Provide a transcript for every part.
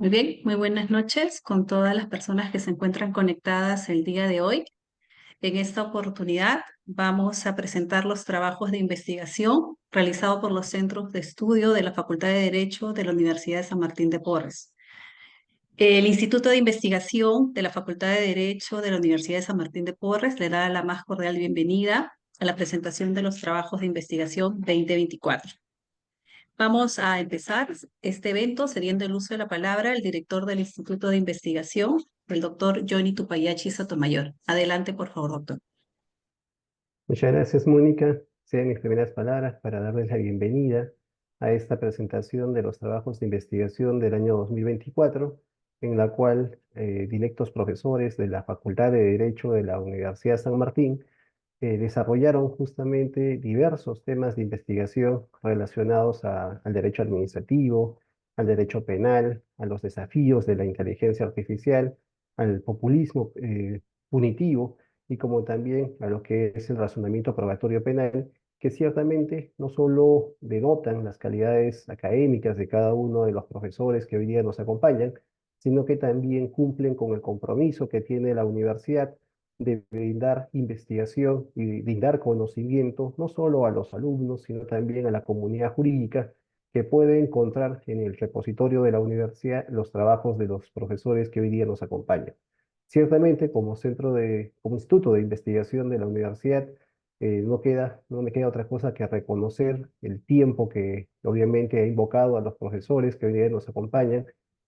Muy bien, muy buenas noches con todas las personas que se encuentran conectadas el día de hoy. En esta oportunidad vamos a presentar los trabajos de investigación realizados por los centros de estudio de la Facultad de Derecho de la Universidad de San Martín de Porres. El Instituto de Investigación de la Facultad de Derecho de la Universidad de San Martín de Porres le da la más cordial bienvenida a la presentación de los trabajos de investigación 2024. Vamos a empezar este evento cediendo el uso de la palabra al director del Instituto de Investigación, el doctor Johnny Tupayachi Sotomayor. Adelante, por favor, doctor. Muchas gracias, Mónica. Sean mis primeras palabras para darles la bienvenida a esta presentación de los trabajos de investigación del año 2024, en la cual directos profesores de la Facultad de Derecho de la Universidad de San Martín desarrollaron justamente diversos temas de investigación relacionados al derecho administrativo, al derecho penal, a los desafíos de la inteligencia artificial, al populismo punitivo y como también a lo que es el razonamiento probatorio penal, que ciertamente no solo denotan las calidades académicas de cada uno de los profesores que hoy día nos acompañan, sino que también cumplen con el compromiso que tiene la universidad de brindar investigación y brindar conocimiento no solo a los alumnos, sino también a la comunidad jurídica que puede encontrar en el repositorio de la universidad los trabajos de los profesores que hoy día nos acompañan. Ciertamente, como instituto de investigación de la universidad, no me queda otra cosa que reconocer el tiempo que obviamente ha invocado a los profesores que hoy día nos acompañan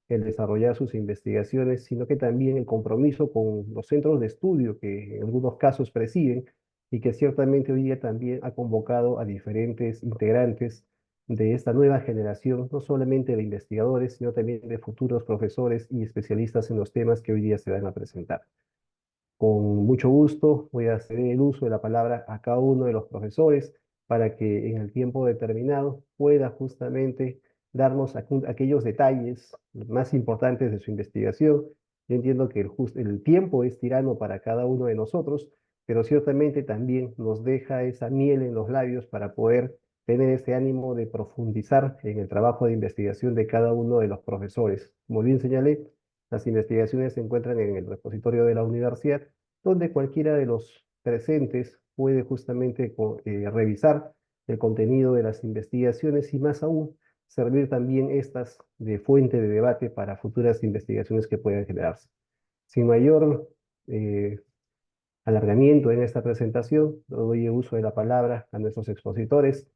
el desarrollar sus investigaciones, sino que también el compromiso con los centros de estudio que en algunos casos presiden y que ciertamente hoy día también ha convocado a diferentes integrantes de esta nueva generación, no solamente de investigadores, sino también de futuros profesores y especialistas en los temas que hoy día se van a presentar. Con mucho gusto voy a ceder el uso de la palabra a cada uno de los profesores para que en el tiempo determinado pueda justamente darnos aquellos detalles más importantes de su investigación. Yo entiendo que el tiempo es tirano para cada uno de nosotros, pero ciertamente también nos deja esa miel en los labios para poder tener ese ánimo de profundizar en el trabajo de investigación de cada uno de los profesores. Como bien señalé, las investigaciones se encuentran en el repositorio de la universidad, donde cualquiera de los presentes puede justamente revisar el contenido de las investigaciones y más aún servir también estas de fuente de debate para futuras investigaciones que puedan generarse. Sin mayor eh, alargamiento en esta presentación, doy uso de la palabra a nuestros expositores,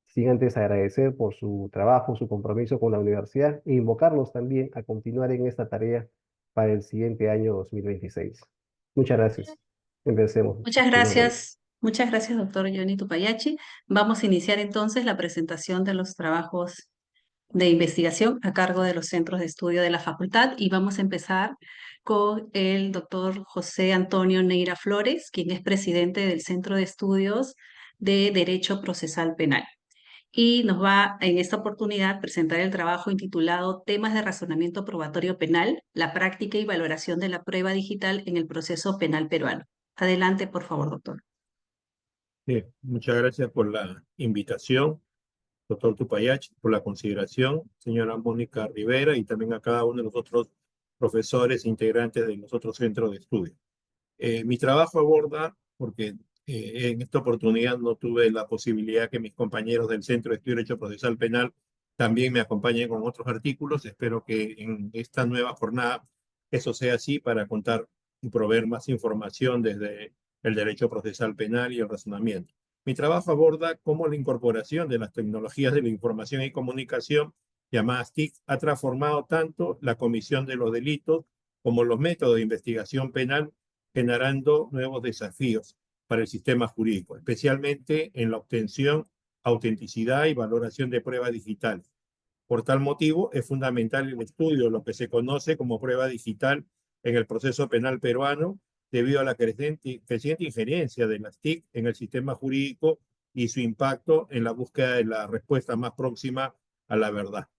sin antes agradecer por su trabajo, su compromiso con la universidad e invocarlos también a continuar en esta tarea para el siguiente año 2026. Muchas gracias. Empecemos, señor Mónica. Muchas gracias, doctor Johnny Tupayachi. Vamos a iniciar entonces la presentación de los trabajos de investigación a cargo de los centros de estudio de la facultad y vamos a empezar con el doctor José Antonio Neira Flores, quien es presidente del Centro de Estudios de Derecho Procesal Penal. Y nos va en esta oportunidad presentar el trabajo intitulado Temas de razonamiento probatorio penal, la práctica y valoración de la prueba digital en el proceso penal peruano. Adelante, por favor, doctor. Bien, muchas gracias por la invitación, doctor Tupayachi, por la consideración, señora Mónica Rivera, y también a cada uno de los otros profesores integrantes de los otros centros de estudio. Mi trabajo aborda, porque en esta oportunidad no tuve la posibilidad que mis compañeros del Centro de Estudio de Derecho Procesal Penal también me acompañen con otros artículos. Espero que en esta nueva jornada eso sea así para contar y proveer más información desde el derecho procesal penal y el razonamiento. Mi trabajo aborda cómo la incorporación de las tecnologías de la información y comunicación, llamadas TIC, ha transformado tanto la comisión de los delitos como los métodos de investigación penal, generando nuevos desafíos para el sistema jurídico, especialmente en la obtención, autenticidad y valoración de pruebas digitales. Por tal motivo, es fundamental el estudio de lo que se conoce como prueba digital en el proceso penal peruano, debido a la creciente injerencia de las TIC en el sistema jurídico y su impacto en la búsqueda de la respuesta más próxima a la verdad.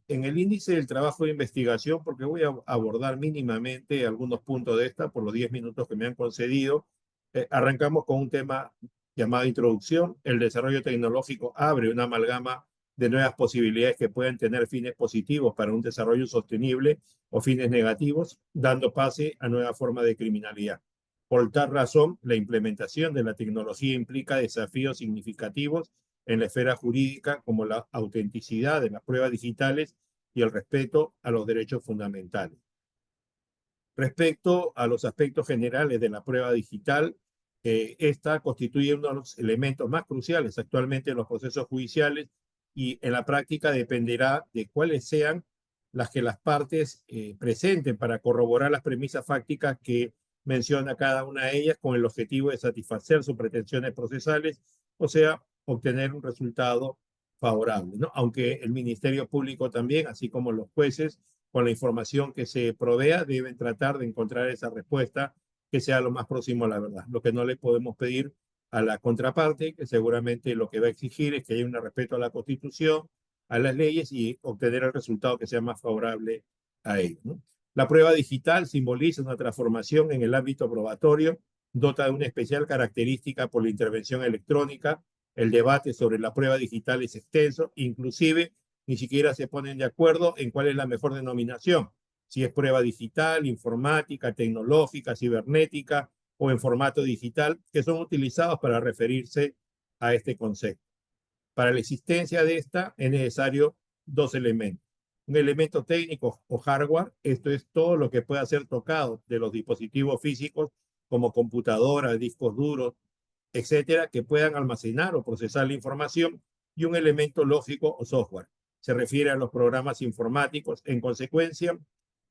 En el índice del trabajo de investigación, porque voy a abordar mínimamente algunos puntos de esta por los 10 minutos que me han concedido, arrancamos con un tema llamado introducción. El desarrollo tecnológico abre una amalgama de nuevas posibilidades que puedan tener fines positivos para un desarrollo sostenible o fines negativos, dando pase a nuevas formas de criminalidad. Por tal razón, la implementación de la tecnología implica desafíos significativos en la esfera jurídica, como la autenticidad de las pruebas digitales y el respeto a los derechos fundamentales. Respecto a los aspectos generales de la prueba digital, esta constituye uno de los elementos más cruciales actualmente en los procesos judiciales y en la práctica dependerá de cuáles sean las que las partes presenten para corroborar las premisas fácticas que menciona cada una de ellas con el objetivo de satisfacer sus pretensiones procesales, o sea, obtener un resultado favorable, ¿no? Aunque el Ministerio Público también, así como los jueces, con la información que se provea, deben tratar de encontrar esa respuesta que sea lo más próximo a la verdad. Lo que no le podemos pedir a la contraparte, que seguramente lo que va a exigir es que haya un respeto a la Constitución, a las leyes y obtener el resultado que sea más favorable a ellos, ¿no? La prueba digital simboliza una transformación en el ámbito probatorio, dota de una especial característica por la intervención electrónica. El debate sobre la prueba digital es extenso, inclusive ni siquiera se ponen de acuerdo en cuál es la mejor denominación, si es prueba digital, informática, tecnológica, cibernética o en formato digital, que son utilizados para referirse a este concepto. Para la existencia de esta es necesario dos elementos. Un elemento técnico o hardware, esto es todo lo que pueda ser tocado de los dispositivos físicos como computadoras, discos duros, etcétera, que puedan almacenar o procesar la información, y un elemento lógico o software. Se refiere a los programas informáticos. En consecuencia,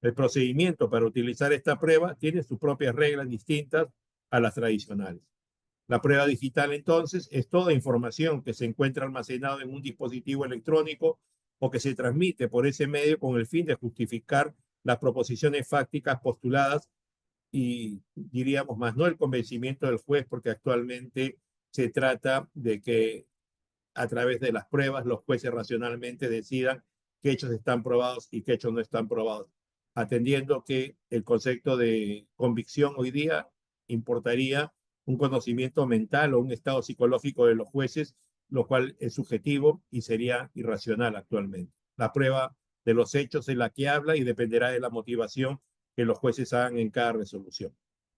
el procedimiento para utilizar esta prueba tiene sus propias reglas distintas a las tradicionales. La prueba digital, entonces, es toda información que se encuentra almacenada en un dispositivo electrónico o que se transmite por ese medio con el fin de justificar las proposiciones fácticas postuladas y, diríamos más, no el convencimiento del juez, porque actualmente se trata de que a través de las pruebas los jueces racionalmente decidan qué hechos están probados y qué hechos no están probados, atendiendo que el concepto de convicción hoy día importaría un conocimiento mental o un estado psicológico de los jueces, lo cual es subjetivo y sería irracional actualmente. La prueba de los hechos es la que habla y dependerá de la motivación que los jueces hagan en cada resolución.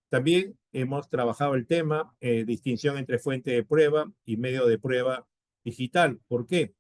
También hemos trabajado el tema, distinción entre fuente de prueba y medio de prueba digital. ¿Por qué?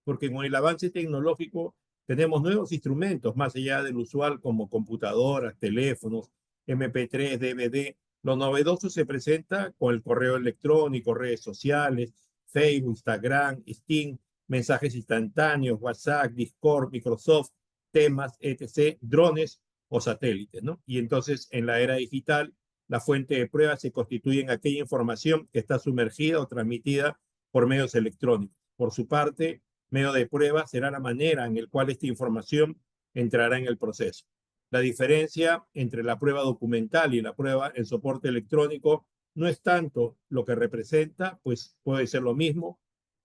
Porque con el avance tecnológico tenemos nuevos instrumentos más allá del usual como computadoras, teléfonos, MP3, DVD. Lo novedoso se presenta con el correo electrónico, redes sociales, Facebook, Instagram, Steam, mensajes instantáneos, WhatsApp, Discord, Microsoft, temas, etc., drones o satélites, ¿no? Y entonces en la era digital, la fuente de prueba se constituye en aquella información que está sumergida o transmitida por medios electrónicos. Por su parte, medio de prueba será la manera en la cual esta información entrará en el proceso. La diferencia entre la prueba documental y la prueba en soporte electrónico no es tanto lo que representa, pues puede ser lo mismo,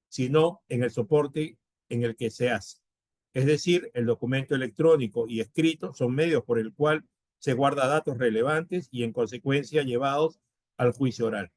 sino en el soporte en el que se hace. Es decir, el documento electrónico y escrito son medios por el cual se guarda datos relevantes y en consecuencia llevados al juicio oral.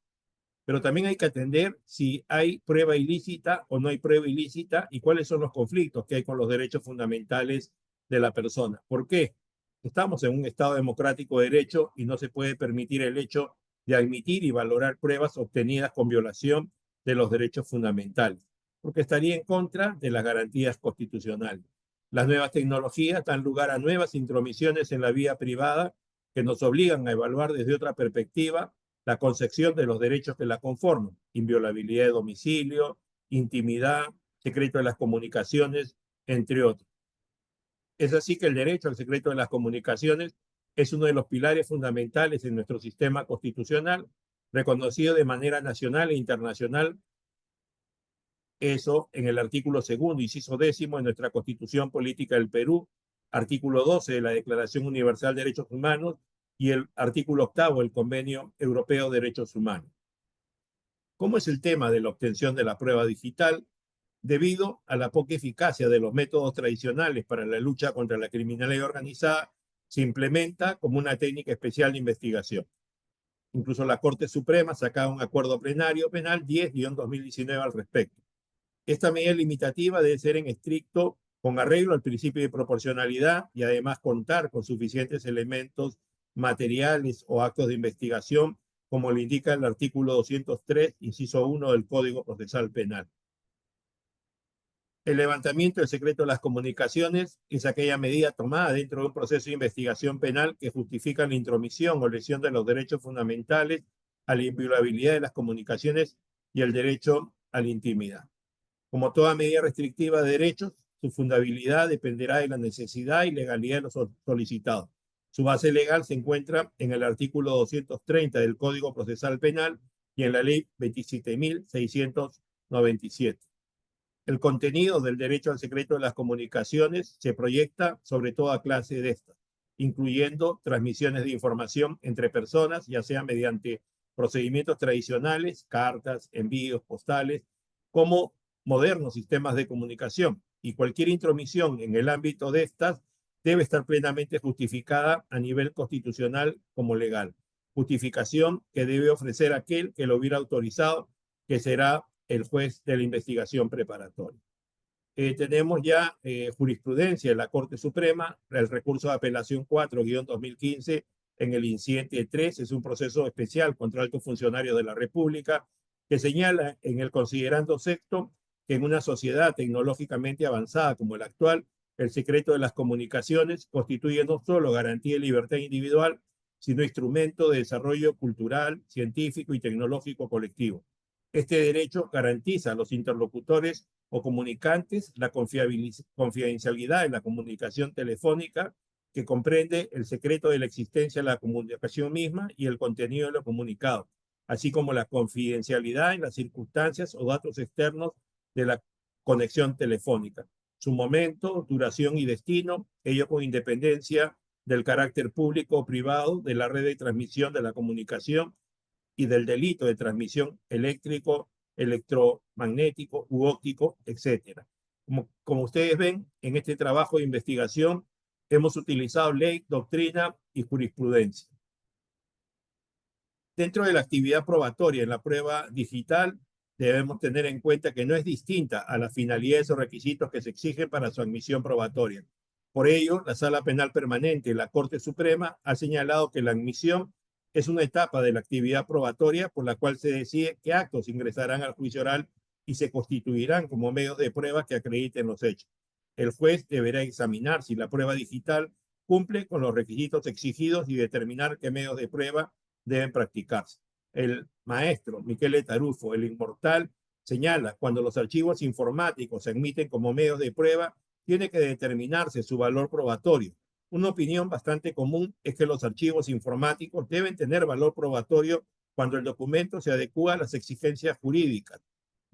Pero también hay que atender si hay prueba ilícita o no hay prueba ilícita y cuáles son los conflictos que hay con los derechos fundamentales de la persona. ¿Por qué? Estamos en un Estado democrático de derecho y no se puede permitir el hecho de admitir y valorar pruebas obtenidas con violación de los derechos fundamentales, porque estaría en contra de las garantías constitucionales. Las nuevas tecnologías dan lugar a nuevas intromisiones en la vida privada que nos obligan a evaluar desde otra perspectiva la concepción de los derechos que la conforman: inviolabilidad de domicilio, intimidad, secreto de las comunicaciones, entre otros. Es así que el derecho al secreto de las comunicaciones es uno de los pilares fundamentales en nuestro sistema constitucional, reconocido de manera nacional e internacional. Eso en el artículo 2º, inciso 10º de nuestra Constitución Política del Perú, artículo 12 de la Declaración Universal de Derechos Humanos y el artículo 8º del Convenio Europeo de Derechos Humanos. ¿Cómo es el tema de la obtención de la prueba digital? Debido a la poca eficacia de los métodos tradicionales para la lucha contra la criminalidad organizada, se implementa como una técnica especial de investigación. Incluso la Corte Suprema sacaba un acuerdo plenario penal 10-2019 al respecto. Esta medida limitativa debe ser en estricto con arreglo al principio de proporcionalidad y además contar con suficientes elementos materiales o actos de investigación, como lo indica el artículo 203, inciso 1 del Código Procesal Penal. El levantamiento del secreto de las comunicaciones es aquella medida tomada dentro de un proceso de investigación penal que justifica la intromisión o lesión de los derechos fundamentales a la inviolabilidad de las comunicaciones y el derecho a la intimidad. Como toda medida restrictiva de derechos, su fundabilidad dependerá de la necesidad y legalidad de los solicitados. Su base legal se encuentra en el artículo 230 del Código Procesal Penal y en la Ley 27.697. El contenido del derecho al secreto de las comunicaciones se proyecta sobre toda clase de estas, incluyendo transmisiones de información entre personas, ya sea mediante procedimientos tradicionales, cartas, envíos, postales, como modernos sistemas de comunicación, y cualquier intromisión en el ámbito de estas debe estar plenamente justificada a nivel constitucional como legal. Justificación que debe ofrecer aquel que lo hubiera autorizado, que será el juez de la investigación preparatoria. Tenemos ya jurisprudencia de la Corte Suprema, el recurso de apelación 4-2015 en el incidente 3, es un proceso especial contra altos funcionarios de la República, que señala en el considerando sexto que en una sociedad tecnológicamente avanzada como la actual, el secreto de las comunicaciones constituye no solo garantía de libertad individual, sino instrumento de desarrollo cultural, científico y tecnológico colectivo. Este derecho garantiza a los interlocutores o comunicantes la confidencialidad en la comunicación telefónica, que comprende el secreto de la existencia de la comunicación misma y el contenido de lo comunicado, así como la confidencialidad en las circunstancias o datos externos de la conexión telefónica, su momento, duración y destino, ello con independencia del carácter público o privado de la red de transmisión de la comunicación y del delito de transmisión eléctrico, electromagnético u óptico, etc. Como ustedes ven, en este trabajo de investigación hemos utilizado ley, doctrina y jurisprudencia. Dentro de la actividad probatoria en la prueba digital, debemos tener en cuenta que no es distinta a las finalidades o requisitos que se exigen para su admisión probatoria. Por ello, la Sala Penal Permanente de la Corte Suprema ha señalado que la admisión es una etapa de la actividad probatoria por la cual se decide qué actos ingresarán al juicio oral y se constituirán como medios de prueba que acrediten los hechos. El juez deberá examinar si la prueba digital cumple con los requisitos exigidos y determinar qué medios de prueba deben practicarse. El maestro Michele Tarufo, el inmortal, señala: cuando los archivos informáticos se admiten como medios de prueba, tiene que determinarse su valor probatorio. Una opinión bastante común es que los archivos informáticos deben tener valor probatorio cuando el documento se adecúa a las exigencias jurídicas.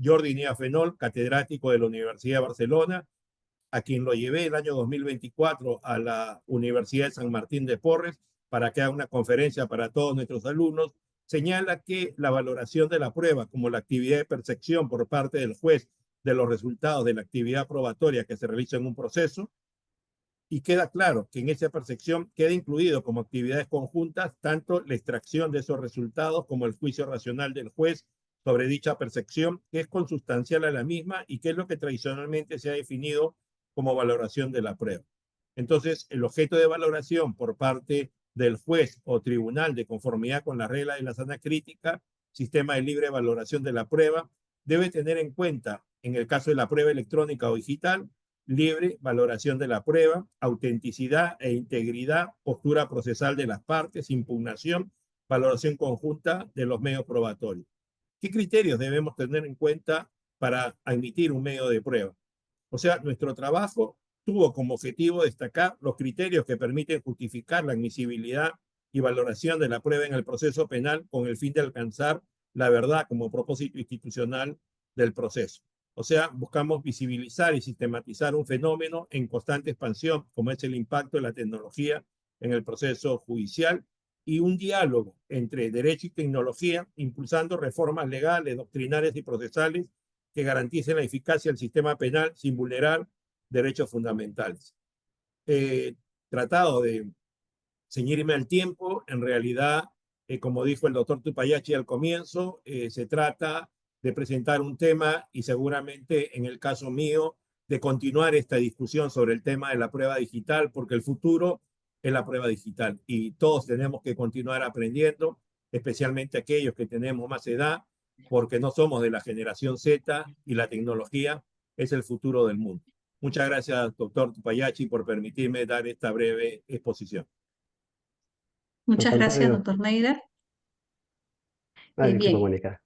Jordi Niafenol, catedrático de la Universidad de Barcelona, a quien lo llevé el año 2024 a la Universidad de San Martín de Porres para que haga una conferencia para todos nuestros alumnos, señala que la valoración de la prueba como la actividad de percepción por parte del juez de los resultados de la actividad probatoria que se realiza en un proceso, y queda claro que en esa percepción queda incluido como actividades conjuntas tanto la extracción de esos resultados como el juicio racional del juez sobre dicha percepción, que es consustancial a la misma y que es lo que tradicionalmente se ha definido como valoración de la prueba. Entonces, el objeto de valoración por parte del juez o tribunal, de conformidad con la regla de la sana crítica, sistema de libre valoración de la prueba, debe tener en cuenta, en el caso de la prueba electrónica o digital, libre valoración de la prueba, autenticidad e integridad, postura procesal de las partes, impugnación, valoración conjunta de los medios probatorios. ¿Qué criterios debemos tener en cuenta para admitir un medio de prueba? O sea, nuestro trabajo tuvo como objetivo destacar los criterios que permiten justificar la admisibilidad y valoración de la prueba en el proceso penal con el fin de alcanzar la verdad como propósito institucional del proceso. O sea, buscamos visibilizar y sistematizar un fenómeno en constante expansión, como es el impacto de la tecnología en el proceso judicial, y un diálogo entre derecho y tecnología, impulsando reformas legales, doctrinarias y procesales que garanticen la eficacia del sistema penal sin vulnerar derechos fundamentales. Tratado de ceñirme al tiempo, en realidad, como dijo el doctor Tupayachi al comienzo, se trata de presentar un tema y seguramente en el caso mío de continuar esta discusión sobre el tema de la prueba digital, porque el futuro es la prueba digital y todos tenemos que continuar aprendiendo, especialmente aquellos que tenemos más edad, porque no somos de la generación Z y la tecnología es el futuro del mundo. Muchas gracias, doctor Tupayachi, por permitirme dar esta breve exposición. Muchas Al gracias, contrario. doctor Neider. Disculpa, Bien, Mónica.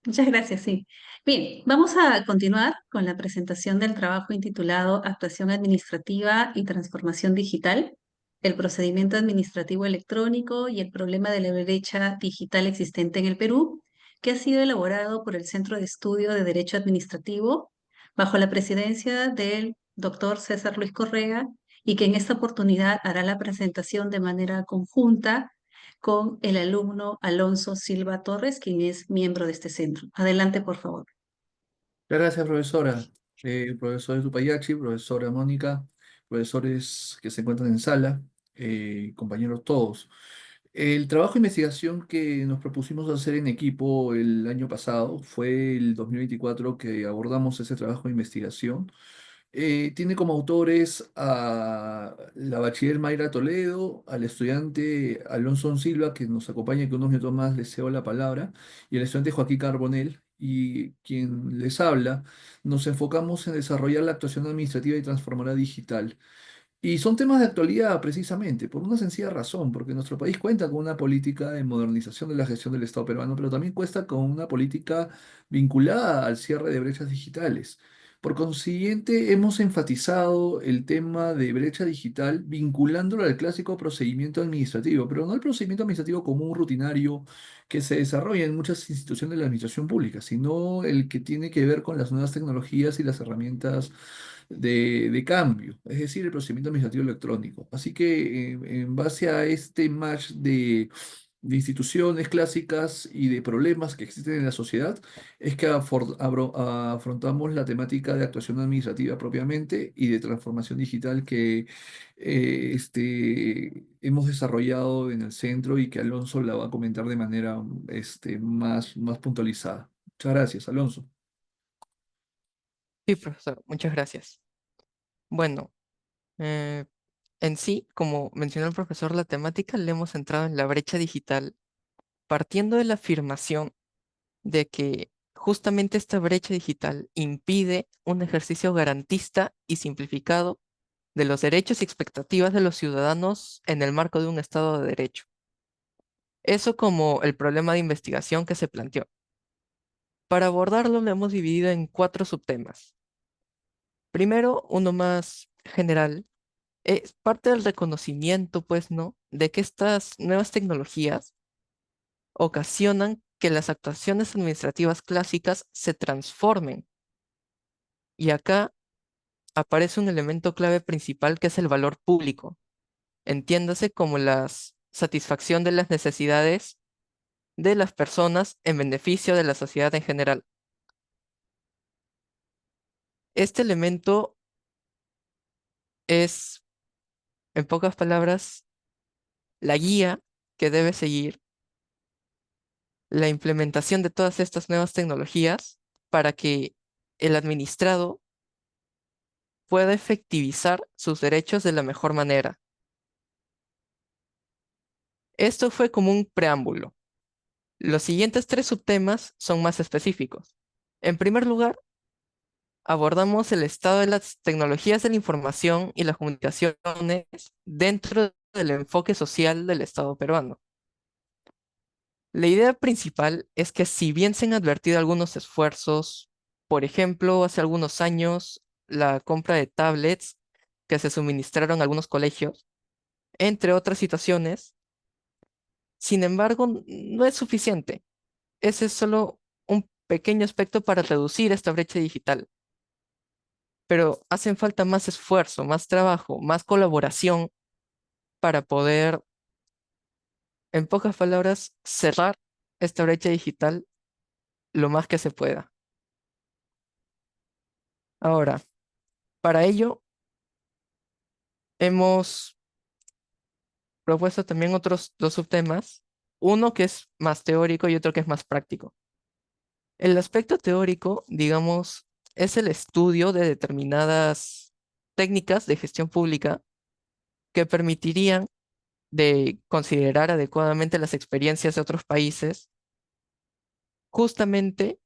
muchas gracias, sí. Bien, vamos a continuar con la presentación del trabajo intitulado Actuación Administrativa y Transformación Digital, el procedimiento administrativo electrónico y el problema de la brecha digital existente en el Perú, que ha sido elaborado por el Centro de Estudio de Derecho Administrativo bajo la presidencia del doctor César Luis Correa y que en esta oportunidad hará la presentación de manera conjunta con el alumno Alonso Silva Torres, quien es miembro de este centro. Adelante, por favor. Gracias, profesora. Profesor Tupayachi, profesora Mónica, profesores que se encuentran en sala, compañeros todos. El trabajo de investigación que nos propusimos hacer en equipo el año pasado fue el 2024 que abordamos ese trabajo de investigación. Tiene como autores a la bachiller Mayra Toledo, al estudiante Alonso Silva, que nos acompaña, que unos minutos más les cedo la palabra, y el estudiante Joaquín Carbonell, y quien les habla. Nos enfocamos en desarrollar la actuación administrativa y transformadora digital. Y son temas de actualidad precisamente, por una sencilla razón, porque nuestro país cuenta con una política de modernización de la gestión del Estado peruano, pero también cuenta con una política vinculada al cierre de brechas digitales. Por consiguiente, hemos enfatizado el tema de brecha digital vinculándolo al clásico procedimiento administrativo, pero no el procedimiento administrativo común, rutinario, que se desarrolla en muchas instituciones de la administración pública, sino el que tiene que ver con las nuevas tecnologías y las herramientas de cambio, es decir, el procedimiento administrativo electrónico. Así que en base a este match de instituciones clásicas y de problemas que existen en la sociedad, es que afrontamos la temática de actuación administrativa propiamente y de transformación digital que hemos desarrollado en el centro y que Alonso la va a comentar de manera más puntualizada. Muchas gracias, Alonso. Sí, profesor, muchas gracias. Bueno, eh, en sí, como mencionó el profesor, la temática le hemos centrado en la brecha digital, partiendo de la afirmación de que justamente esta brecha digital impide un ejercicio garantista y simplificado de los derechos y expectativas de los ciudadanos en el marco de un Estado de Derecho. Eso como el problema de investigación que se planteó. Para abordarlo lo hemos dividido en 4 subtemas. Primero, uno más general, es parte del reconocimiento, pues, ¿no? De que estas nuevas tecnologías ocasionan que las actuaciones administrativas clásicas se transformen. Y acá aparece un elemento clave principal que es el valor público. Entiéndase como la satisfacción de las necesidades de las personas en beneficio de la sociedad en general. Este elemento es, en pocas palabras, la guía que debe seguir la implementación de todas estas nuevas tecnologías para que el administrado pueda efectivizar sus derechos de la mejor manera. Esto fue como un preámbulo. Los siguientes 3 subtemas son más específicos. En primer lugar, abordamos el estado de las tecnologías de la información y las comunicaciones dentro del enfoque social del Estado peruano. La idea principal es que si bien se han advertido algunos esfuerzos, por ejemplo, hace algunos años, la compra de tablets que se suministraron a algunos colegios, entre otras situaciones, sin embargo, no es suficiente. Ese es solo un pequeño aspecto para reducir esta brecha digital. Pero hacen falta más esfuerzo, más trabajo, más colaboración para poder, en pocas palabras, cerrar esta brecha digital lo más que se pueda. Ahora, para ello, hemos propuesto también otros 2 subtemas, uno que es más teórico y otro que es más práctico. El aspecto teórico, digamos, es el estudio de determinadas técnicas de gestión pública que permitirían de considerar adecuadamente las experiencias de otros países, justamente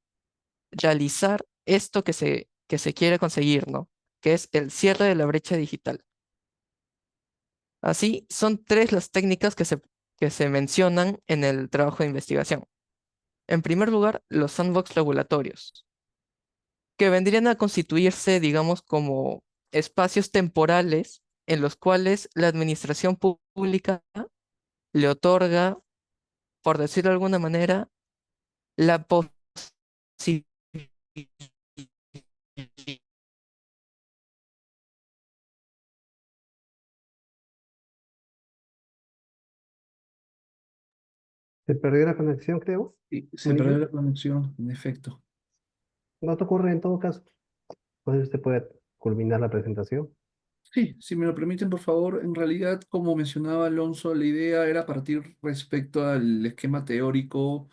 realizar esto que se quiere conseguir, ¿no? Que es el cierre de la brecha digital. Así, son tres las técnicas que se mencionan en el trabajo de investigación. En primer lugar, los sandbox regulatorios, que vendrían a constituirse, digamos, como espacios temporales en los cuales la administración pública le otorga, por decirlo de alguna manera, la posibilidad. ¿Se perdió la conexión, creo? Sí, se Mónica. perdió la conexión, en efecto. No te ocurre en todo caso. Entonces usted puede culminar la presentación. Sí, si me lo permiten, por favor. En realidad, como mencionaba Alonso, la idea era partir respecto al esquema teórico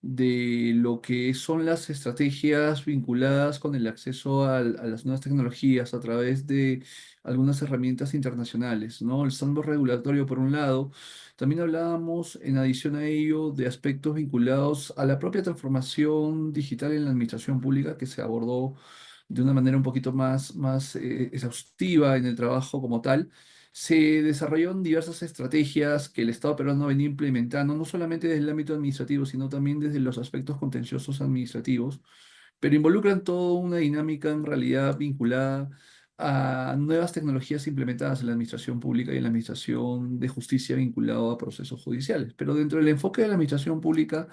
de lo que son las estrategias vinculadas con el acceso a las nuevas tecnologías a través de algunas herramientas internacionales, ¿no? El sandbox regulatorio, por un lado. También hablábamos, en adición a ello, de aspectos vinculados a la propia transformación digital en la administración pública que se abordó de una manera un poquito más exhaustiva en el trabajo como tal. Se desarrollaron diversas estrategias que el Estado peruano venía implementando, no solamente desde el ámbito administrativo, sino también desde los aspectos contenciosos administrativos, pero involucran toda una dinámica en realidad vinculada a nuevas tecnologías implementadas en la administración pública y en la administración de justicia vinculado a procesos judiciales. Pero dentro del enfoque de la administración pública,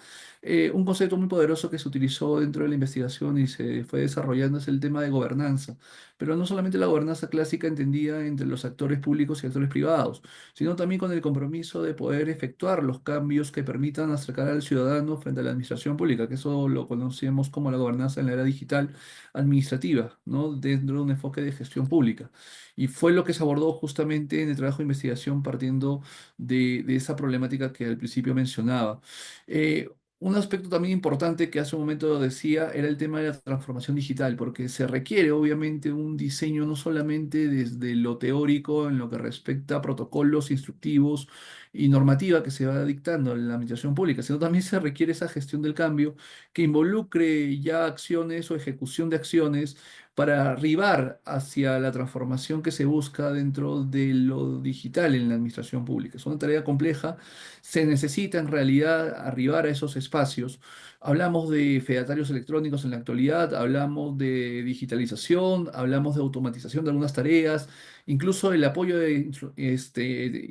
un concepto muy poderoso que se utilizó dentro de la investigación y se fue desarrollando es el tema de gobernanza, pero no solamente la gobernanza clásica entendida entre los actores públicos y actores privados, sino también con el compromiso de poder efectuar los cambios que permitan acercar al ciudadano frente a la administración pública, que eso lo conocemos como la gobernanza en la era digital administrativa, ¿no? Dentro de un enfoque de gestión pública. Y fue lo que se abordó justamente en el trabajo de investigación partiendo de esa problemática que al principio mencionaba. Eh, un aspecto también importante que hace un momento decía era el tema de la transformación digital, porque se requiere obviamente un diseño no solamente desde lo teórico en lo que respecta a protocolos instructivos y normativa que se va dictando en la administración pública, sino también se requiere esa gestión del cambio que involucre ya acciones o ejecución de acciones para arribar hacia la transformación que se busca dentro de lo digital en la administración pública. Es una tarea compleja, se necesita en realidad arribar a esos espacios. Hablamos de fedatarios electrónicos en la actualidad, hablamos de digitalización, hablamos de automatización de algunas tareas, incluso el apoyo de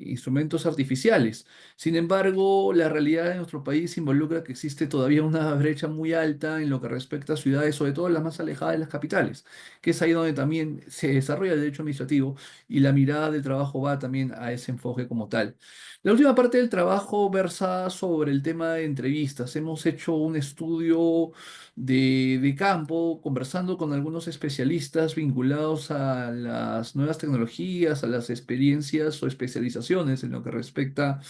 instrumentos artificiales. Sin embargo, la realidad de nuestro país involucra que existe todavía una brecha muy alta en lo que respecta a ciudades, sobre todo las más alejadas de las capitales, que es ahí donde también se desarrolla el derecho administrativo y la mirada del trabajo va también a ese enfoque como tal. La última parte del trabajo versa sobre el tema de entrevistas. Hemos hecho un estudio de campo, conversando con algunos especialistas vinculados a las nuevas tecnologías, a las experiencias o especializaciones en lo que respecta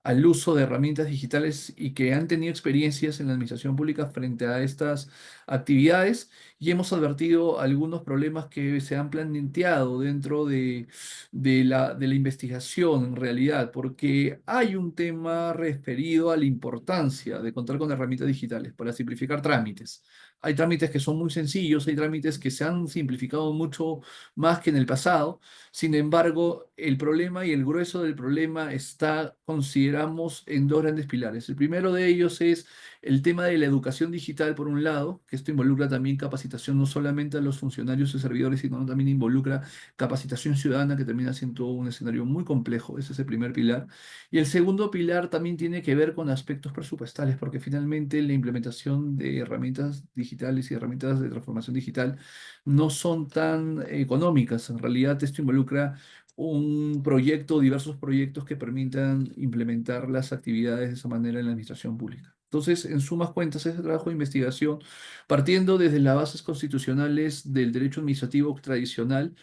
al uso de herramientas digitales y que han tenido experiencias en la administración pública frente a estas actividades y hemos advertido algunos problemas que se han planteado dentro de la investigación en realidad, porque hay un tema referido a la importancia de contar con herramientas digitales para simplificar trámites. Hay trámites que son muy sencillos, hay trámites que se han simplificado mucho más que en el pasado. Sin embargo, el problema y el grueso del problema está, consideramos, en dos grandes pilares. El primero de ellos es el tema de la educación digital, por un lado, que esto involucra también capacitación no solamente a los funcionarios y servidores, sino también involucra capacitación ciudadana, que termina siendo un escenario muy complejo. Ese es el primer pilar. Y el segundo pilar también tiene que ver con aspectos presupuestales, porque finalmente la implementación de herramientas digitales y herramientas de transformación digital no son tan económicas. En realidad, esto involucra un proyecto, diversos proyectos que permitan implementar las actividades de esa manera en la administración pública. Entonces, en sumas cuentas, ese trabajo de investigación, partiendo desde las bases constitucionales del derecho administrativo tradicional,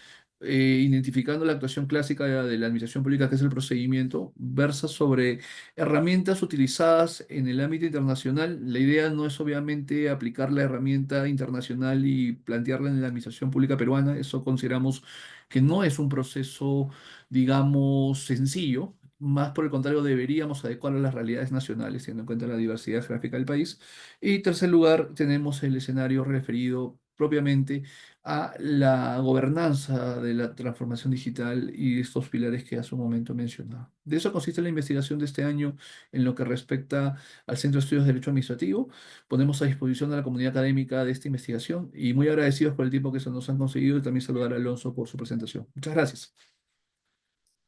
identificando la actuación clásica de la administración pública, que es el procedimiento, versa sobre herramientas utilizadas en el ámbito internacional. La idea no es obviamente aplicar la herramienta internacional y plantearla en la administración pública peruana. Eso consideramos que no es un proceso, digamos, sencillo. Más por el contrario, deberíamos adecuarlo a las realidades nacionales, teniendo en cuenta la diversidad geográfica del país. Y en tercer lugar, tenemos el escenario referido propiamente a la gobernanza de la transformación digital y estos pilares que hace un momento mencionaba. De eso consiste la investigación de este año en lo que respecta al Centro de Estudios de Derecho Administrativo. Ponemos a disposición de la comunidad académica de esta investigación y muy agradecidos por el tiempo que se nos han conseguido y también saludar a Alonso por su presentación. Muchas gracias.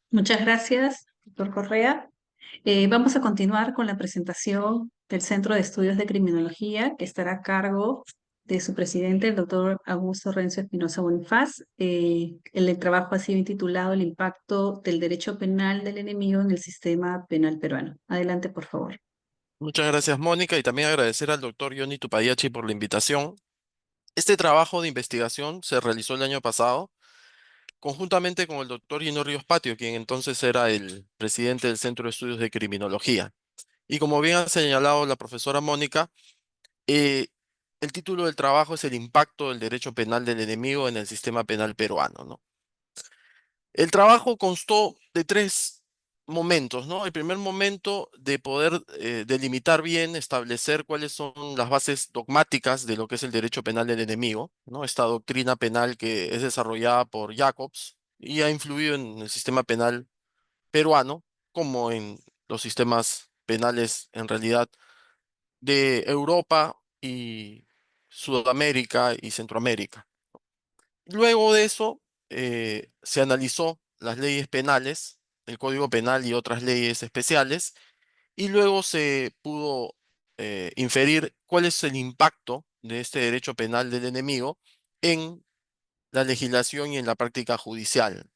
Muchas gracias, doctor Correa. Vamos a continuar con la presentación del Centro de Estudios de Criminología, que estará a cargo de su presidente, el doctor Augusto Renzo Espinosa Bonifaz. El trabajo ha sido intitulado El impacto del derecho penal del enemigo en el sistema penal peruano. Adelante, por favor. Muchas gracias, Mónica, y también agradecer al doctor Johnny Tupadiachi por la invitación. Este trabajo de investigación se realizó el año pasado conjuntamente con el doctor Gino Ríos Patio, quien entonces era el presidente del Centro de Estudios de Criminología. Y como bien ha señalado la profesora Mónica, eh, el título del trabajo es El impacto del derecho penal del enemigo en el sistema penal peruano, ¿no? El trabajo constó de tres momentos, ¿no? El primer momento de poder delimitar bien, establecer cuáles son las bases dogmáticas de lo que es el derecho penal del enemigo, ¿no? Esta doctrina penal que es desarrollada por Jacobs y ha influido en el sistema penal peruano, como en los sistemas penales en realidad de Europa y Sudamérica y Centroamérica. Luego de eso, se analizó las leyes penales, el Código Penal y otras leyes especiales, y luego se pudo inferir cuál es el impacto de este derecho penal del enemigo en la legislación y en la práctica judicial.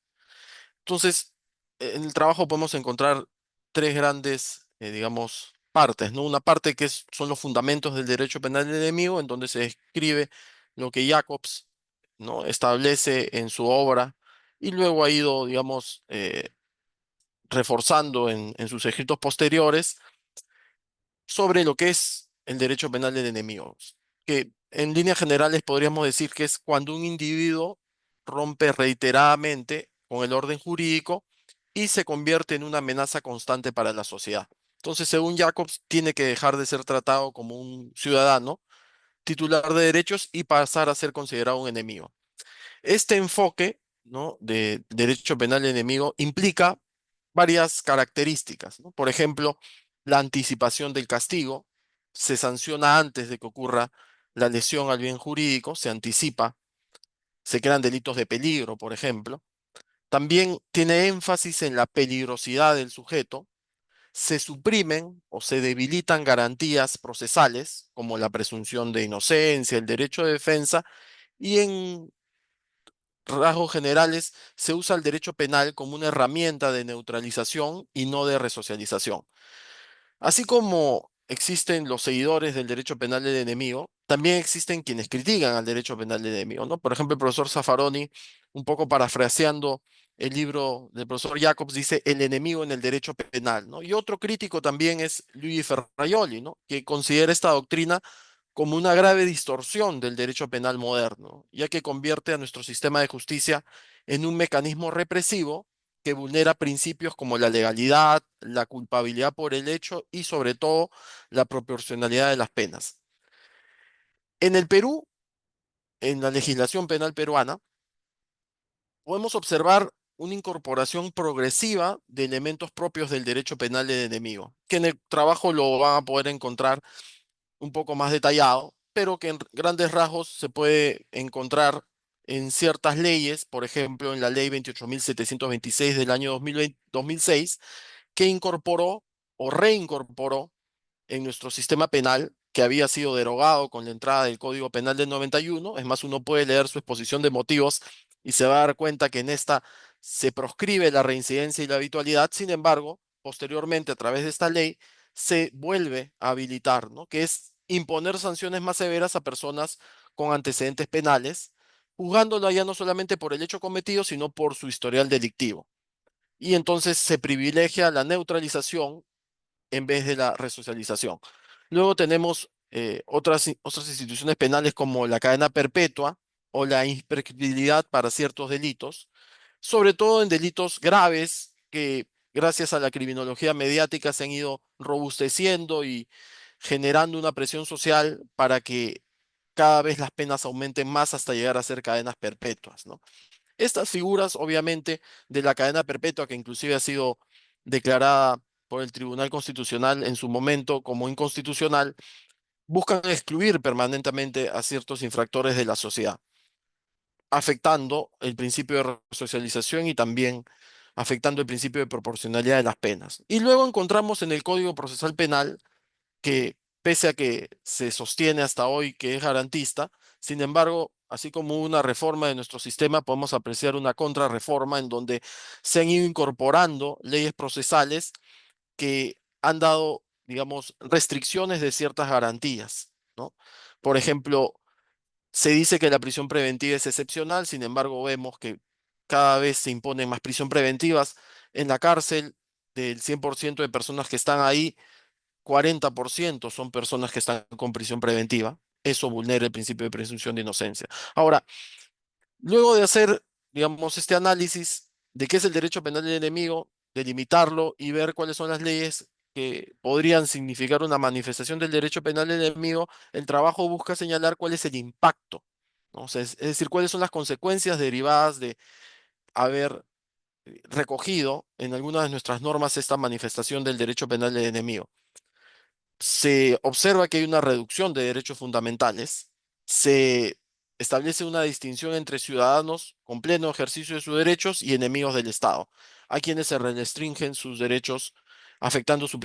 Entonces, en el trabajo podemos encontrar tres grandes, digamos, partes, ¿no? Una parte que son los fundamentos del derecho penal del enemigo, en donde se describe lo que Jacobs, ¿no? establece en su obra y luego ha ido, digamos, reforzando en sus escritos posteriores sobre lo que es el derecho penal del enemigo, que en líneas generales podríamos decir que es cuando un individuo rompe reiteradamente con el orden jurídico y se convierte en una amenaza constante para la sociedad. Entonces, según Jacobs, tiene que dejar de ser tratado como un ciudadano titular de derechos y pasar a ser considerado un enemigo. Este enfoque, ¿no? de derecho penal enemigo implica varias características, ¿no? Por ejemplo, la anticipación del castigo se sanciona antes de que ocurra la lesión al bien jurídico, se anticipa, se crean delitos de peligro, por ejemplo. También tiene énfasis en la peligrosidad del sujeto, se suprimen o se debilitan garantías procesales, como la presunción de inocencia, el derecho de defensa, y en rasgos generales se usa el derecho penal como una herramienta de neutralización y no de resocialización. Así como existen los seguidores del derecho penal del enemigo, también existen quienes critican al derecho penal del enemigo, ¿no? Por ejemplo, el profesor Zaffaroni, un poco parafraseando el libro del profesor Jacobs, dice el enemigo en el derecho penal, ¿no? Y otro crítico también es Luigi Ferraioli, ¿no? Que considera esta doctrina como una grave distorsión del derecho penal moderno, ya que convierte a nuestro sistema de justicia en un mecanismo represivo que vulnera principios como la legalidad, la culpabilidad por el hecho y sobre todo la proporcionalidad de las penas. En el Perú, en la legislación penal peruana, podemos observar una incorporación progresiva de elementos propios del derecho penal del enemigo, que en el trabajo lo van a poder encontrar un poco más detallado, pero que en grandes rasgos se puede encontrar en ciertas leyes, por ejemplo, en la ley 28.726 del año 2006, que incorporó o reincorporó en nuestro sistema penal, que había sido derogado con la entrada del Código Penal del 91. Es más, uno puede leer su exposición de motivos y se va a dar cuenta que en esta se proscribe la reincidencia y la habitualidad. Sin embargo, posteriormente, a través de esta ley, se vuelve a habilitar, ¿no? Que es imponer sanciones más severas a personas con antecedentes penales, juzgándola ya no solamente por el hecho cometido, sino por su historial delictivo. Y entonces se privilegia la neutralización en vez de la resocialización. Luego tenemos otras instituciones penales como la cadena perpetua o la imprescriptibilidad para ciertos delitos, sobre todo en delitos graves que gracias a la criminología mediática se han ido robusteciendo y generando una presión social para que cada vez las penas aumenten más hasta llegar a ser cadenas perpetuas, ¿no? Estas figuras, obviamente, de la cadena perpetua, que inclusive ha sido declarada por el Tribunal Constitucional en su momento como inconstitucional, buscan excluir permanentemente a ciertos infractores de la sociedad, afectando el principio de resocialización y también afectando el principio de proporcionalidad de las penas. Y luego encontramos en el Código Procesal Penal que, pese a que se sostiene hasta hoy que es garantista, sin embargo, así como una reforma de nuestro sistema, podemos apreciar una contrarreforma en donde se han ido incorporando leyes procesales que han dado, digamos, restricciones de ciertas garantías, ¿no? Por ejemplo, se dice que la prisión preventiva es excepcional, sin embargo, vemos que cada vez se imponen más prisión preventivas en la cárcel. Del 100% de personas que están ahí, 40% son personas que están con prisión preventiva. Eso vulnera el principio de presunción de inocencia. Ahora, luego de hacer, digamos, este análisis de qué es el derecho penal del enemigo, delimitarlo y ver cuáles son las leyes que podrían significar una manifestación del derecho penal del enemigo, el trabajo busca señalar cuál es el impacto, ¿no? O sea, es decir, cuáles son las consecuencias derivadas de haber recogido en algunas de nuestras normas esta manifestación del derecho penal del enemigo. Se observa que hay una reducción de derechos fundamentales, se establece una distinción entre ciudadanos con pleno ejercicio de sus derechos y enemigos del Estado, a quienes se restringen sus derechos, afectando el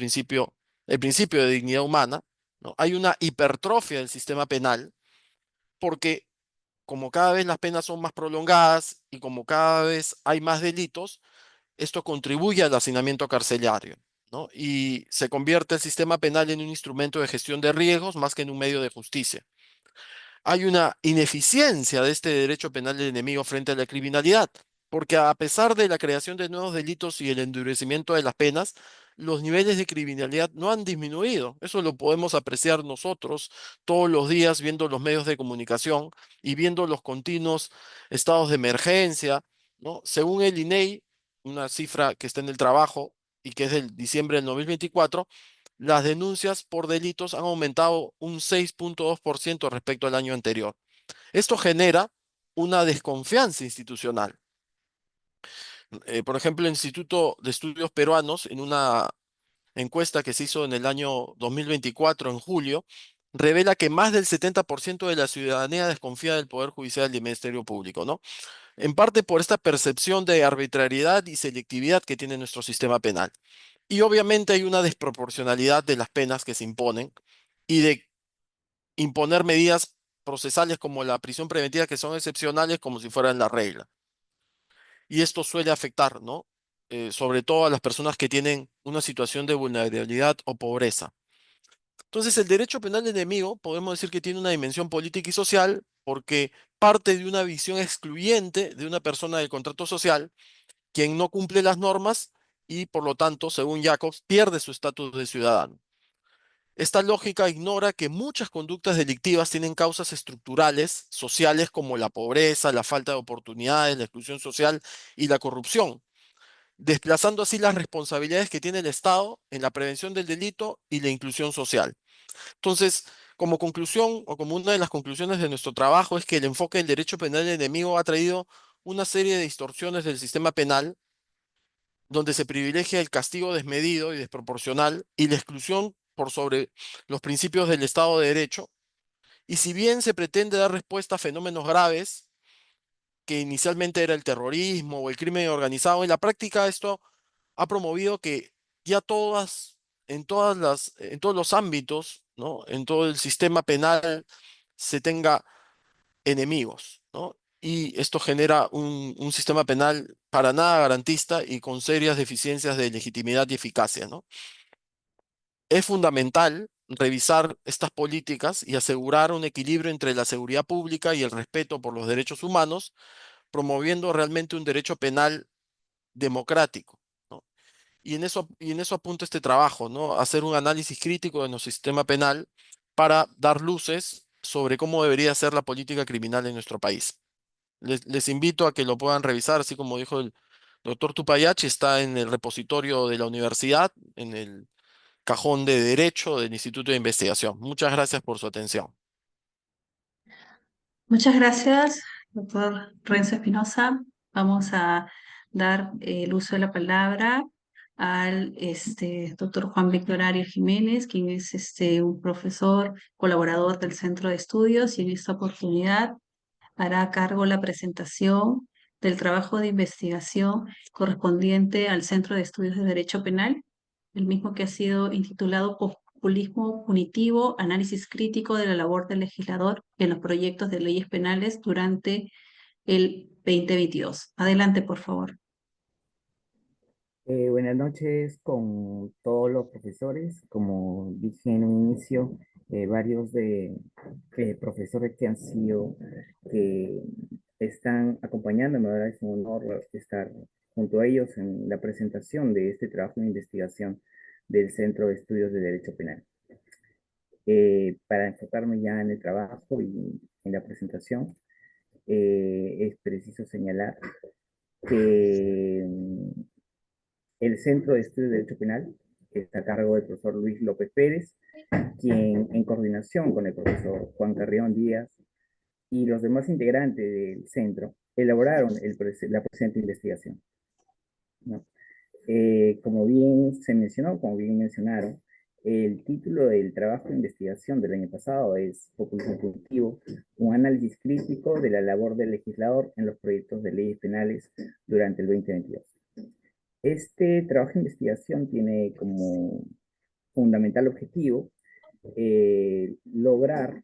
principio de dignidad humana, ¿no? Hay una hipertrofia del sistema penal, porque como cada vez las penas son más prolongadas y como cada vez hay más delitos, esto contribuye al hacinamiento carcelario, ¿no? Y se convierte el sistema penal en un instrumento de gestión de riesgos más que en un medio de justicia. Hay una ineficiencia de este derecho penal del enemigo frente a la criminalidad, porque a pesar de la creación de nuevos delitos y el endurecimiento de las penas, los niveles de criminalidad no han disminuido. Eso lo podemos apreciar nosotros todos los días viendo los medios de comunicación y viendo los continuos estados de emergencia, ¿no? Según el INEI, una cifra que está en el trabajo y que es del diciembre del 2024, las denuncias por delitos han aumentado un 6,2% respecto al año anterior. Esto genera una desconfianza institucional. Por ejemplo, el Instituto de Estudios Peruanos, en una encuesta que se hizo en el año 2024, en julio, revela que más del 70% de la ciudadanía desconfía del Poder Judicial y del Ministerio Público, ¿no? En parte por esta percepción de arbitrariedad y selectividad que tiene nuestro sistema penal. Y obviamente hay una desproporcionalidad de las penas que se imponen y de imponer medidas procesales como la prisión preventiva que son excepcionales como si fueran la regla. Y esto suele afectar, ¿no? Sobre todo a las personas que tienen una situación de vulnerabilidad o pobreza. Entonces, el derecho penal enemigo podemos decir que tiene una dimensión política y social porque parte de una visión excluyente de una persona del contrato social, quien no cumple las normas y, por lo tanto, según Jacobs, pierde su estatus de ciudadano. Esta lógica ignora que muchas conductas delictivas tienen causas estructurales, sociales, como la pobreza, la falta de oportunidades, la exclusión social y la corrupción, desplazando así las responsabilidades que tiene el Estado en la prevención del delito y la inclusión social. Entonces, como conclusión o como una de las conclusiones de nuestro trabajo es que el enfoque del derecho penal enemigo ha traído una serie de distorsiones del sistema penal donde se privilegia el castigo desmedido y desproporcional y la exclusión por sobre los principios del Estado de Derecho. Y si bien se pretende dar respuesta a fenómenos graves, que inicialmente era el terrorismo o el crimen organizado, en la práctica esto ha promovido que ya en todos los ámbitos, ¿no? En todo el sistema penal se tenga enemigos, ¿no? Y esto genera un sistema penal para nada garantista y con serias deficiencias de legitimidad y eficacia, ¿no? Es fundamental revisar estas políticas y asegurar un equilibrio entre la seguridad pública y el respeto por los derechos humanos, promoviendo realmente un derecho penal democrático, ¿no? Y en eso apunta este trabajo, ¿no? Hacer un análisis crítico de nuestro sistema penal para dar luces sobre cómo debería ser la política criminal en nuestro país. Les invito a que lo puedan revisar, así como dijo el doctor Tupayachi, está en el repositorio de la universidad, en el cajón de Derecho del Instituto de Investigación. Muchas gracias por su atención. Muchas gracias, doctor Renzo Espinosa. Vamos a dar el uso de la palabra al doctor Juan Víctor Arias Jiménez, quien es un profesor colaborador del Centro de Estudios, y en esta oportunidad hará cargo la presentación del trabajo de investigación correspondiente al Centro de Estudios de Derecho Penal, el mismo que ha sido intitulado Populismo Punitivo, Análisis Crítico de la Labor del Legislador en los Proyectos de Leyes Penales durante el 2022. Adelante, por favor. Buenas noches con todos los profesores. Como dije en un inicio, varios de profesores que están acompañándome. Ahora es un honor estar junto a ellos en la presentación de este trabajo de investigación del Centro de Estudios de Derecho Penal. Para enfocarme ya en el trabajo y en la presentación, es preciso señalar que el Centro de Estudios de Derecho Penal, que está a cargo del profesor Luis López Pérez, quien en coordinación con el profesor Juan Carrión Díaz y los demás integrantes del centro, elaboraron la presente investigación, ¿no? Como bien se mencionó, como bien mencionaron, el título del trabajo de investigación del año pasado es Populismo Punitivo, un análisis crítico de la labor del legislador en los proyectos de leyes penales durante el 2022. Este trabajo de investigación tiene como fundamental objetivo lograr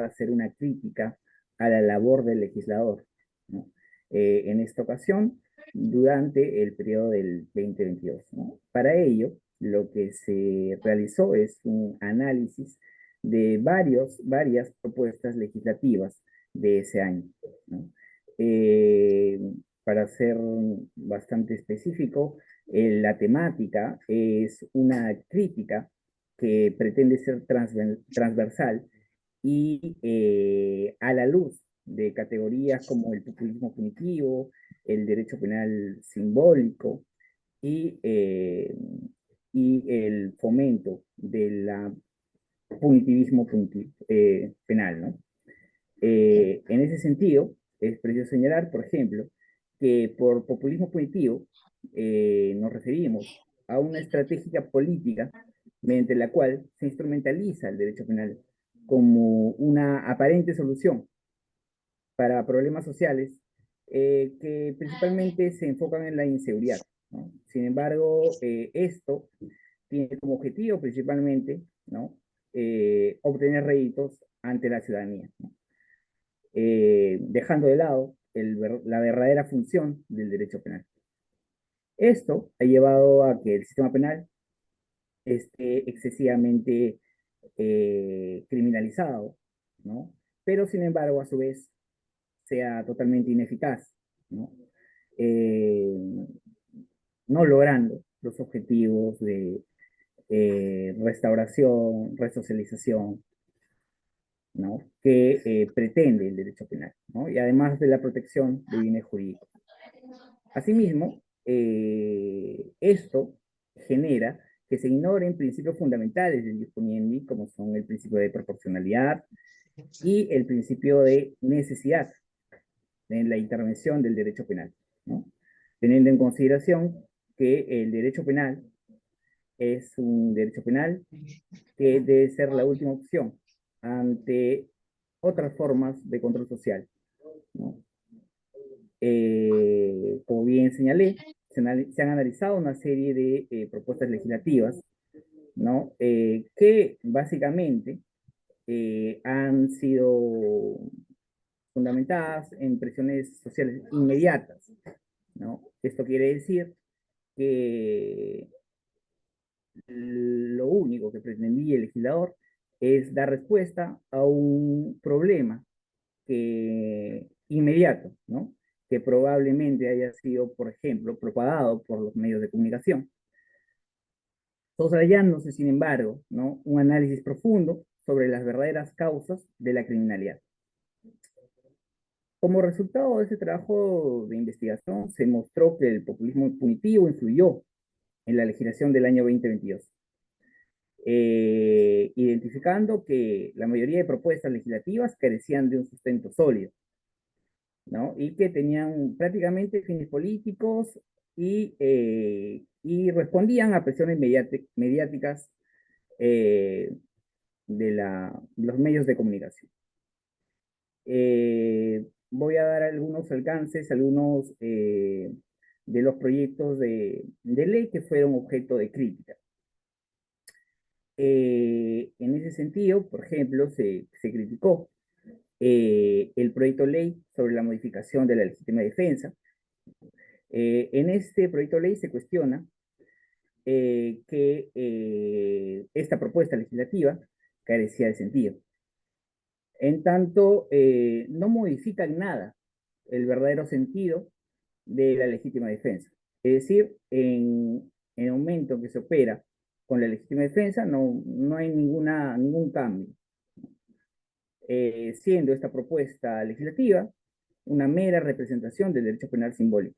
hacer una crítica a la labor del legislador, ¿no? En esta ocasión, durante el periodo del 2022, ¿no? Para ello, lo que se realizó es un análisis de varias propuestas legislativas de ese año, ¿no? Para ser bastante específico, la temática es una crítica que pretende ser transversal y a la luz de categorías como el populismo punitivo, el derecho penal simbólico y el fomento del punitivismo penal, ¿no? En ese sentido, es preciso señalar, por ejemplo, que por populismo punitivo nos referimos a una estrategia política mediante la cual se instrumentaliza el derecho penal como una aparente solución para problemas sociales que principalmente se enfocan en la inseguridad, ¿no? Sin embargo, esto tiene como objetivo principalmente, ¿no? Obtener réditos ante la ciudadanía, ¿no? Dejando de lado la verdadera función del derecho penal. Esto ha llevado a que el sistema penal esté excesivamente criminalizado, ¿no? Pero sin embargo, a su vez, sea totalmente ineficaz, ¿no? No logrando los objetivos de restauración, resocialización, ¿no? Que pretende el derecho penal, ¿no? Y además de la protección de bienes jurídicos. Asimismo, esto genera que se ignoren principios fundamentales del Disponiendi, como son el principio de proporcionalidad y el principio de necesidad en la intervención del derecho penal, ¿no? Teniendo en consideración que el derecho penal es un derecho penal que debe ser la última opción ante otras formas de control social, ¿no? Como bien señalé, se han analizado una serie de propuestas legislativas, ¿no? Que básicamente han sido fundamentadas en presiones sociales inmediatas, ¿no? Esto quiere decir que lo único que pretendía el legislador es dar respuesta a un problema inmediato, ¿no? Que probablemente haya sido, por ejemplo, propagado por los medios de comunicación. Soslayándose, sin embargo, ¿no? Un análisis profundo sobre las verdaderas causas de la criminalidad. Como resultado de ese trabajo de investigación, se mostró que el populismo punitivo influyó en la legislación del año 2022, identificando que la mayoría de propuestas legislativas carecían de un sustento sólido, ¿no? Y que tenían prácticamente fines políticos y respondían a presiones mediáticas de los medios de comunicación. Voy a dar algunos alcances, algunos de los proyectos de ley que fueron objeto de crítica. En ese sentido, por ejemplo, se criticó el proyecto de ley sobre la modificación de la legítima defensa. En este proyecto de ley se cuestiona que esta propuesta legislativa carecía de sentido. En tanto, no modifica en nada el verdadero sentido de la legítima defensa. Es decir, en el momento en que se opera con la legítima defensa, no hay ningún cambio. Siendo esta propuesta legislativa una mera representación del derecho penal simbólico,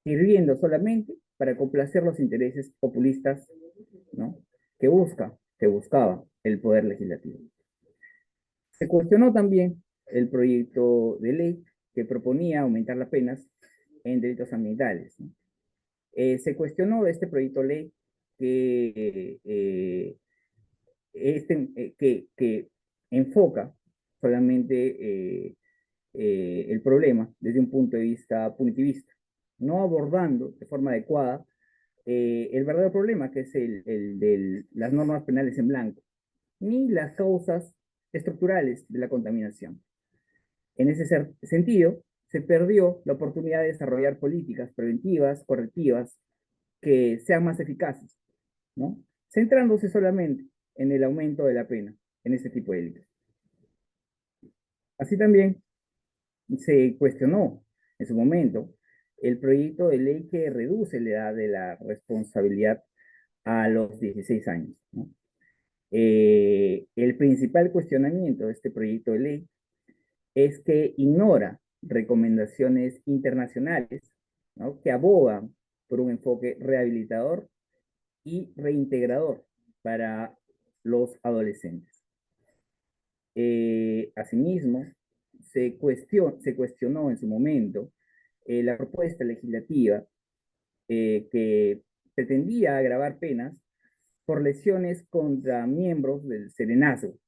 sirviendo solamente para complacer los intereses populistas, ¿no? que buscaba el poder legislativo. Se cuestionó también el proyecto de ley que proponía aumentar las penas en delitos ambientales, ¿no? Se cuestionó de este proyecto de ley que enfoca solamente el problema desde un punto de vista punitivista, no abordando de forma adecuada el verdadero problema, que es el de las normas penales en blanco, ni las causas estructurales de la contaminación. En ese sentido, se perdió la oportunidad de desarrollar políticas preventivas, correctivas, que sean más eficaces, ¿no? Centrándose solamente en el aumento de la pena en este tipo de delitos. Así también se cuestionó en su momento el proyecto de ley que reduce la edad de la responsabilidad a los 16 años, ¿no? El principal cuestionamiento de este proyecto de ley es que ignora recomendaciones internacionales, ¿no? que abogan por un enfoque rehabilitador y reintegrador para los adolescentes. Asimismo, se cuestionó en su momento la propuesta legislativa que pretendía agravar penas por lesiones contra miembros del serenazgo.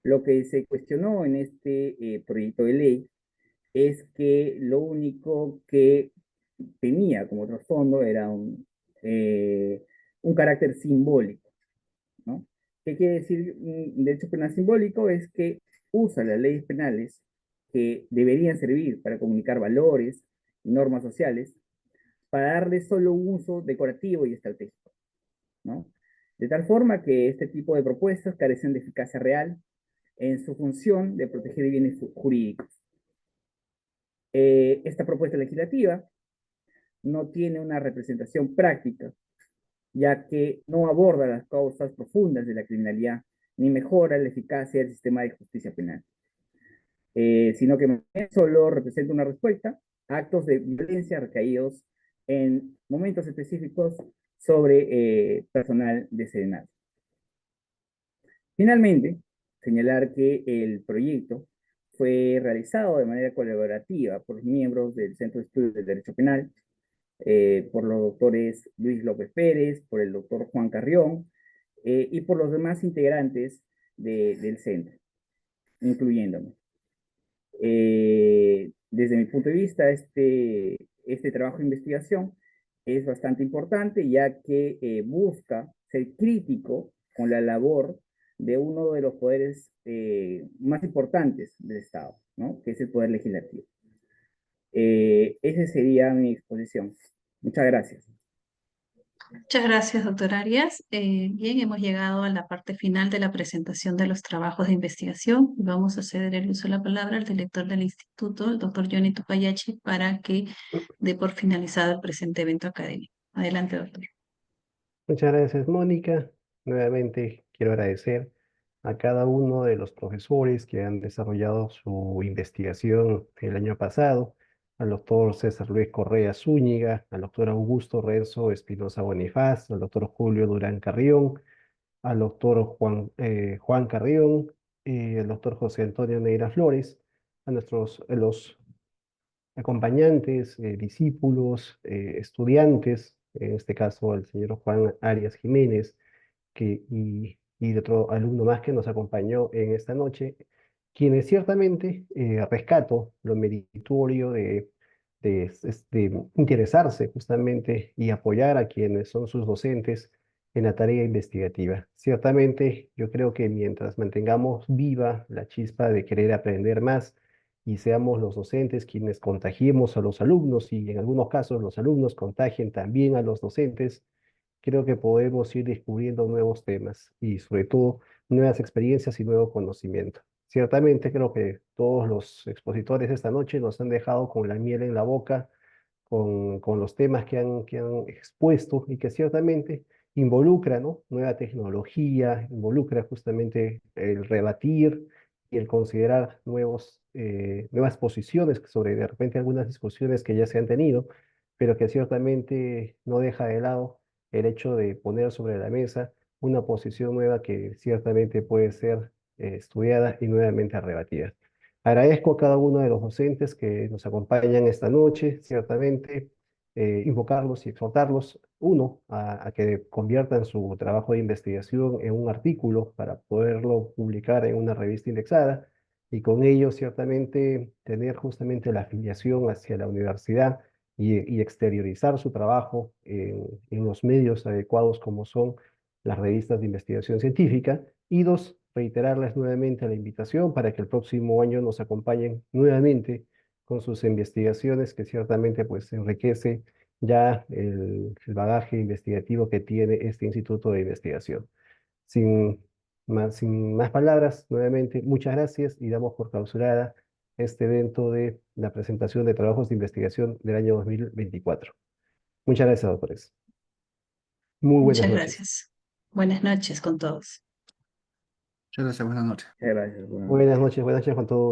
Lo que se cuestionó en este proyecto de ley es que lo único que tenía como trasfondo era un carácter simbólico, ¿no? ¿Qué quiere decir derecho penal simbólico? Es que usa las leyes penales que deberían servir para comunicar valores y normas sociales para darle solo un uso decorativo y estratégico, ¿no? De tal forma que este tipo de propuestas carecen de eficacia real en su función de proteger bienes jurídicos. Esta propuesta legislativa no tiene una representación práctica, ya que no aborda las causas profundas de la criminalidad, ni mejora la eficacia del sistema de justicia penal, sino que solo representa una respuesta a actos de violencia recaídos en momentos específicos sobre personal de serenazgo. Finalmente, señalar que el proyecto fue realizado de manera colaborativa por miembros del Centro de Estudios del Derecho Penal, por los doctores Luis López Pérez, por el doctor Juan Carrión y por los demás integrantes del centro, incluyéndome. Desde mi punto de vista, este trabajo de investigación es bastante importante, ya que busca ser crítico con la labor de uno de los poderes más importantes del Estado, ¿no? Que es el poder legislativo. Esa sería mi exposición. Muchas gracias. Muchas gracias, doctor Arias. Bien, hemos llegado a la parte final de la presentación de los trabajos de investigación. Vamos a ceder el uso de la palabra al director del instituto, el doctor Johnny Tupayachi, para que dé por finalizado el presente evento académico. Adelante, doctor. Muchas gracias, Mónica. Nuevamente quiero agradecer a cada uno de los profesores que han desarrollado su investigación el año pasado, al doctor César Luis Correa Zúñiga, al doctor Augusto Renzo Espinosa Bonifaz, al doctor Julio Durán Carrión, al doctor Juan Carrión, al doctor José Antonio Neira Flores, a los acompañantes, discípulos, estudiantes, en este caso al señor Juan Arias Jiménez, y de otro alumno más que nos acompañó en esta noche, quienes ciertamente rescato lo meritorio de interesarse justamente y apoyar a quienes son sus docentes en la tarea investigativa. Ciertamente, yo creo que mientras mantengamos viva la chispa de querer aprender más y seamos los docentes quienes contagiemos a los alumnos y en algunos casos los alumnos contagien también a los docentes, creo que podemos ir descubriendo nuevos temas y sobre todo nuevas experiencias y nuevo conocimiento. Ciertamente creo que todos los expositores esta noche nos han dejado con la miel en la boca, con los temas que han expuesto y que ciertamente involucra, ¿no? Nueva tecnología, involucra justamente el rebatir y el considerar nuevas posiciones sobre de repente algunas discusiones que ya se han tenido, pero que ciertamente no deja de lado el hecho de poner sobre la mesa una posición nueva que ciertamente puede ser estudiada y nuevamente rebatida. Agradezco a cada uno de los docentes que nos acompañan esta noche, ciertamente, invocarlos y exhortarlos, uno, a que conviertan su trabajo de investigación en un artículo para poderlo publicar en una revista indexada, y con ello ciertamente tener justamente la afiliación hacia la universidad y exteriorizar su trabajo en los medios adecuados como son las revistas de investigación científica. Y dos, reiterarles nuevamente la invitación para que el próximo año nos acompañen nuevamente con sus investigaciones, que ciertamente pues enriquece ya el bagaje investigativo que tiene este Instituto de Investigación. Sin sin más palabras, nuevamente muchas gracias y damos por clausurada este evento de la presentación de trabajos de investigación del año 2024. Muchas gracias, doctores. Muy buenas Muchas noches. gracias. Buenas noches con todos. Muchas gracias, buenas noches. Muchas gracias. Buenas noches. Buenas noches con todos.